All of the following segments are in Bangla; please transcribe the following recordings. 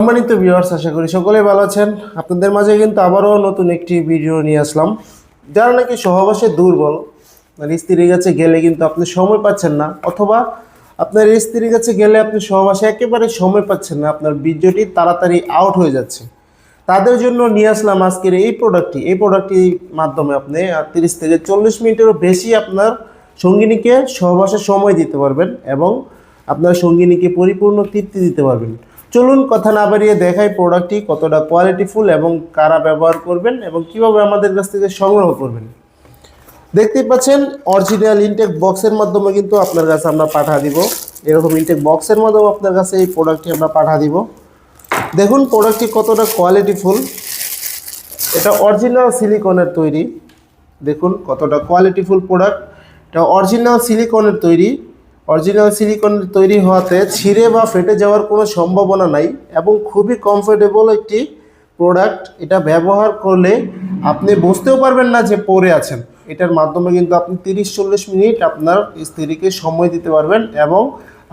সম্মানিত ভিউয়ার্স, আশা করি সকলেই ভালো আছেন। আপনাদের মাঝে কিন্তু আবারও নতুন একটি ভিডিও নিয়ে আসলাম। যারা নাকি সহবাসে দুর্বল, মানে স্ত্রীর কাছে গেলে কিন্তু আপনি সময় পাচ্ছেন না, অথবা আপনার স্ত্রীর কাছে গেলে আপনি সহবাসে একেবারে সময় পাচ্ছেন না, আপনার বীর্যটি তাড়াতাড়ি আউট হয়ে যাচ্ছে, তাদের জন্য নিয়ে আসলাম আজকের এই প্রোডাক্টটির মাধ্যমে আপনি 30 থেকে 40 মিনিটেরও বেশি আপনার সঙ্গিনীকে সহবাসে সময় দিতে পারবেন এবং আপনার সঙ্গিনীকে পরিপূর্ণ তৃপ্তি দিতে পারবেন। চলুন কথা না বাড়িয়ে দেখাই প্রোডাক্টটি কতটা কোয়ালিটিফুল এবং কারা ব্যবহার করবেন এবং কিভাবে আমাদের কাছ থেকে সংগ্রহ করবেন। দেখতেই পাচ্ছেন অরিজিনাল ইনটেক বক্সের মাধ্যমে কিন্তু আপনার কাছে আমরা পাঠা দিব। এরকম ইনটেক বক্সের মাধ্যমে আপনার কাছে এই প্রোডাক্টটি আমরা পাঠা দিব। দেখুন প্রোডাক্টটি কতটা কোয়ালিটিফুল। এটা অরিজিনাল সিলিকনের তৈরি। দেখুন কতটা কোয়ালিটিফুল প্রোডাক্ট। এটা অরিজিনাল সিলিকনের তৈরি হওয়াতে ছিঁড়ে বা ফেটে যাওয়ার কোনো সম্ভাবনা নাই এবং খুবই কমফোর্টেবল একটি প্রোডাক্ট। এটা ব্যবহার করলে আপনি বুঝতেও পারবেন না যে পরে আছেন। এটার মাধ্যমে কিন্তু আপনি 30-40 মিনিট আপনার স্ত্রীকে সময় দিতে পারবেন এবং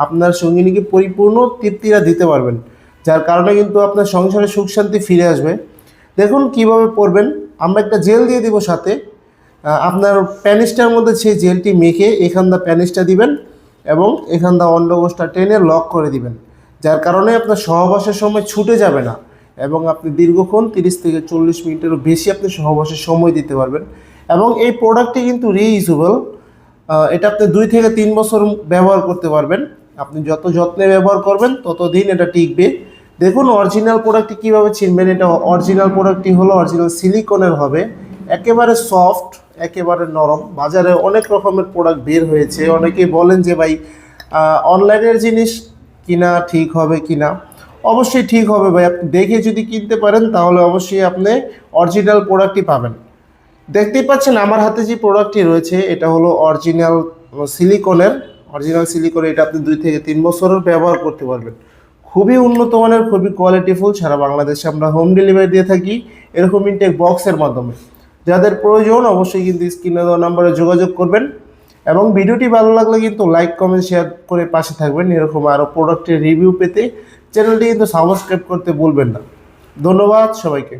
আপনার সঙ্গিনীকে পরিপূর্ণ তৃপ্তিটা দিতে পারবেন, যার কারণে কিন্তু আপনার সংসারে সুখ শান্তি ফিরে আসবে। দেখুন কিভাবে পরবেন। আমরা একটা জেল দিয়ে দিব সাথে। আপনার প্যানিসটার মধ্যে সেই জেলটি মেখে এখানটা প্যানিসটা দিবেন এবং এখানটা অন্ডকোষটা টেনে লক করে দিবেন, যার কারণে আপনার সহবাসের সময় ছুটে যাবে না এবং আপনি দীর্ঘক্ষণ 30 থেকে 40 মিনিটেরও বেশি আপনি সহবাসের সময় দিতে পারবেন। এবং এই প্রোডাক্টটি কিন্তু রিইউজেবল। এটা আপনি 2 থেকে 3 বছর ব্যবহার করতে পারবেন। আপনি যত যত্নে ব্যবহার করবেন ততদিন এটা টিকবে। দেখুন অরিজিনাল প্রোডাক্টটি কীভাবে চিনবেন। এটা অরিজিনাল প্রোডাক্টটি হলো অরিজিনাল সিলিকনের হবে, একেবারে সফট, একেবারে নরম। বাজারে অনেক রকমের প্রোডাক্ট বের হয়েছে, অনেকেই বলেন যে ভাই অনলাইনের জিনিস কিনা ঠিক হবে কিনা। অবশ্যই ঠিক হবে ভাই, আপনি দেখে যদি কিনতে পারেন তাহলে অবশ্যই আপনি অরিজিনাল প্রোডাক্টই পাবেন। দেখতেই পাচ্ছেন আমার হাতে যে প্রোডাক্টটি রয়েছে এটা হলো অরিজিনাল সিলিকনের। এটা আপনি 2 থেকে 3 বছরের ব্যবহার করতে পারবেন। খুবই উন্নত মানের, খুবই কোয়ালিটিফুল। সারা বাংলাদেশে আমরা হোম ডেলিভারি দিয়ে থাকি এরকম ইনটেক বক্সের মাধ্যমে। যাদের প্রয়োজন অবশ্যই কিন্তু স্ক্রিনে দেওয়া নম্বরে যোগাযোগ করবেন এবং ভিডিওটি ভালো লাগলে কিন্তু লাইক কমেন্ট শেয়ার করে পাশে থাকবেন। এরকম আরও প্রোডাক্টের রিভিউ পেতে চ্যানেলটি কিন্তু সাবস্ক্রাইব করতে ভুলবেন না। ধন্যবাদ সবাইকে।